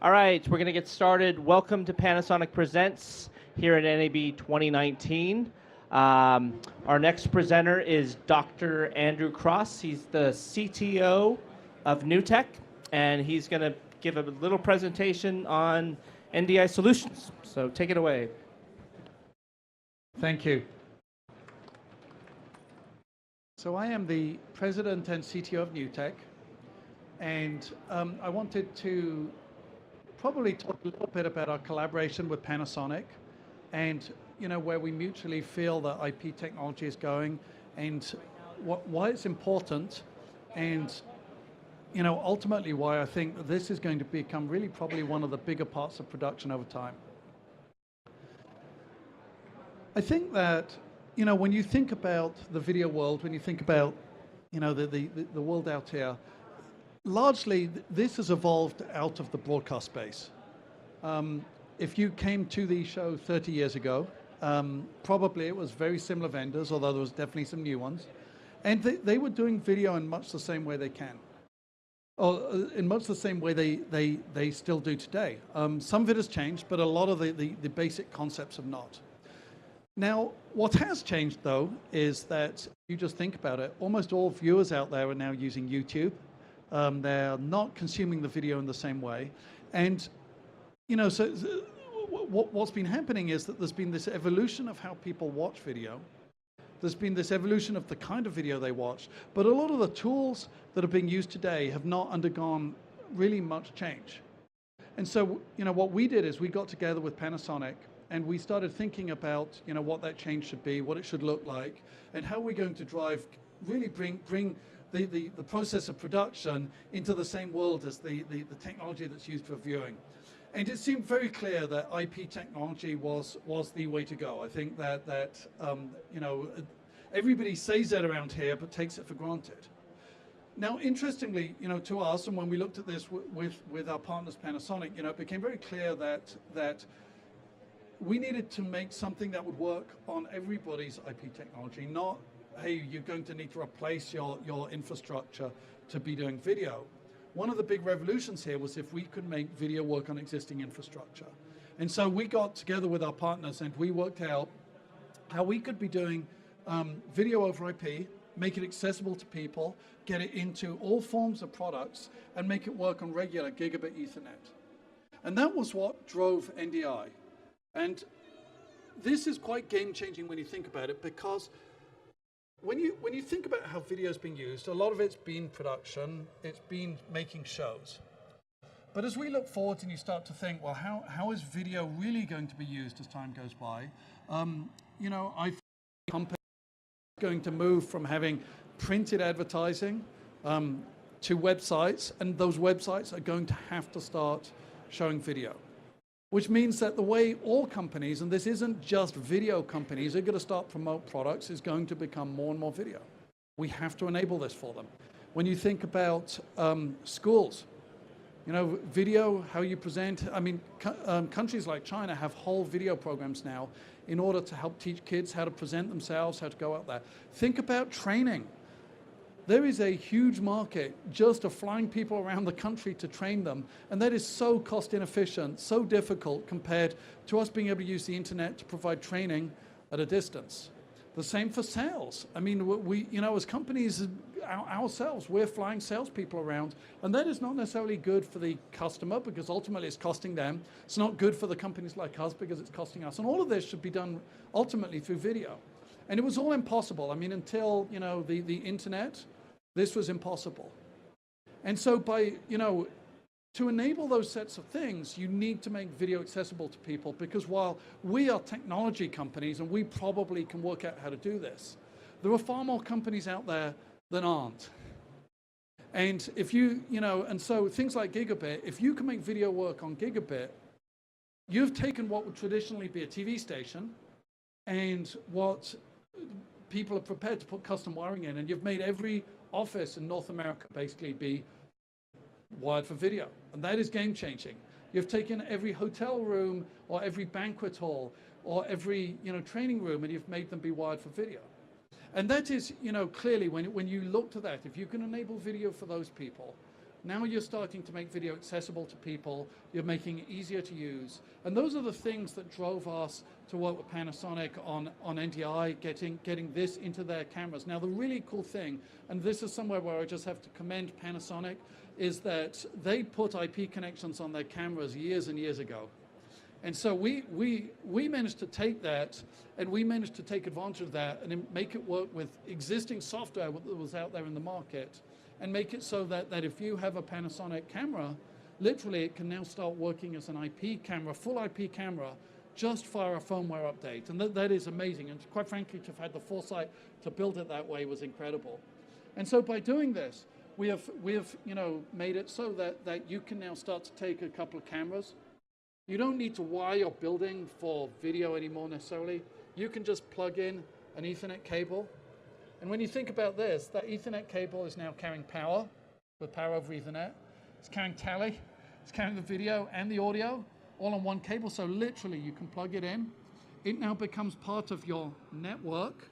All right, we're going to get started. Welcome to Panasonic Presents here at NAB 2019. Our next presenter is Dr. Andrew Cross. He's the CTO of Newtek, and he's going to give a little presentation on NDI solutions. So take it away. Thank you. So I am the president and CTO of Newtek, and I wanted to probably talk a little bit about our collaboration with Panasonic and where we mutually feel that IP technology is going and why it's important, and ultimately why I think that this is going to become really probably one of the bigger parts of production over time. I think that when you think about the video world, when you think about the world out here, largely this has evolved out of the broadcast space. If you came to the show 30 years ago, probably it was very similar vendors, although there was definitely some new ones, and they were doing video in much the same way they can, or in much the same way they still do today. Some of it has changed, but a lot of the basic concepts have not. Now, what has changed, though, is that you just think about it, almost all viewers out there are now using YouTube. They're not consuming the video in the same way. And, so what's been happening is that there's been this evolution of how people watch video. There's been this evolution of the kind of video they watch. But a lot of the tools that are being used today have not undergone really much change. And so, what we did is we got together with Panasonic and we started thinking about, what that change should be, what it should look like, and how we're going to really bring the process of production into the same world as the technology that's used for viewing. And it seemed very clear that IP technology was the way to go. I think that everybody says that around here, but takes it for granted. Now, interestingly, to us, and when we looked at this with our partners Panasonic, it became very clear that we needed to make something that would work on everybody's IP technology, not, hey, you're going to need to replace your infrastructure to be doing video. One of the big revolutions here was if we could make video work on existing infrastructure. And so we got together with our partners and we worked out how we could be doing video over IP, make it accessible to people, get it into all forms of products, and make it work on regular gigabit Ethernet. And that was what drove NDI. And this is quite game-changing when you think about it, because when you think about how video is being used, a lot of it's been production, it's been making shows. But as we look forward and you start to think, well, how is video really going to be used as time goes by? I think companies are going to move from having printed advertising to websites, and those websites are going to have to start showing video. Which means that the way all companies, and this isn't just video companies, are going to start promote products, is going to become more and more video. We have to enable this for them. When you think about schools, video, how you present, countries like China have whole video programs now in order to help teach kids how to present themselves, how to go out there. Think about training. There is a huge market just of flying people around the country to train them, and that is so cost inefficient, so difficult compared to us being able to use the internet to provide training at a distance. The same for sales. We as companies ourselves, we're flying salespeople around, and that is not necessarily good for the customer because ultimately it's costing them. It's not good for the companies like us because it's costing us, and all of this should be done ultimately through video. And it was all impossible. Until the internet. This was impossible. And so to enable those sets of things, you need to make video accessible to people, because while we are technology companies and we probably can work out how to do this, there are far more companies out there that aren't. And and so things like gigabit, if you can make video work on gigabit, you've taken what would traditionally be a TV station and what people are prepared to put custom wiring in, and you've made every office in North America basically be wired for video, and that is game-changing. You've taken every hotel room or every banquet hall or every training room, and you've made them be wired for video. And that is, clearly when you look to that, if you can enable video for those people, Now you're starting to make video accessible to people. You're making it easier to use. And those are the things that drove us to work with Panasonic on NDI, getting this into their cameras. Now, the really cool thing, and this is somewhere where I just have to commend Panasonic, is that they put IP connections on their cameras years and years ago. And so we managed to take that, and we managed to take advantage of that and make it work with existing software that was out there in the market, and make it so that if you have a Panasonic camera, literally it can now start working as an IP camera, full IP camera, just via a firmware update. And that is amazing. And quite frankly, to have had the foresight to build it that way was incredible. And so by doing this, we have made it so that you can now start to take a couple of cameras. You don't need to wire your building for video anymore necessarily. You can just plug in an Ethernet cable. And when you think about this, that Ethernet cable is now carrying power, with power over Ethernet. It's carrying tally. It's carrying the video and the audio all on one cable. So literally you can plug it in. It now becomes part of your network.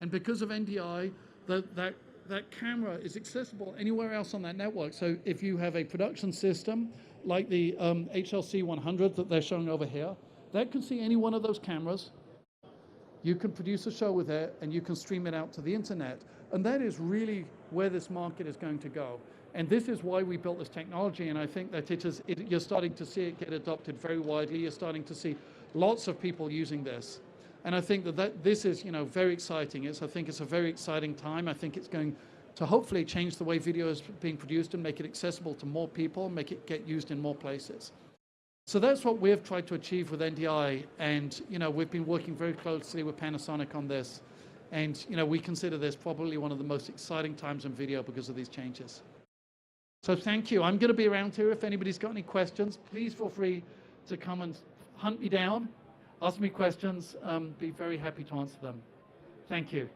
And because of NDI, that camera is accessible anywhere else on that network. So if you have a production system like the HLC 100 that they're showing over here, that can see any one of those cameras. You can produce a show with it, and you can stream it out to the internet. And that is really where this market is going to go. And this is why we built this technology, and I think that you're starting to see it get adopted very widely. You're starting to see lots of people using this. And I think that this is very exciting. I think it's a very exciting time. I think it's going to hopefully change the way video is being produced and make it accessible to more people, make it get used in more places. So that's what we've tried to achieve with NDI, and we've been working very closely with Panasonic on this, and we consider this probably one of the most exciting times in video because of these changes. So thank you. I'm going to be around here. If anybody's got any questions, please feel free to come and hunt me down, ask me questions. Be very happy to answer them. Thank you.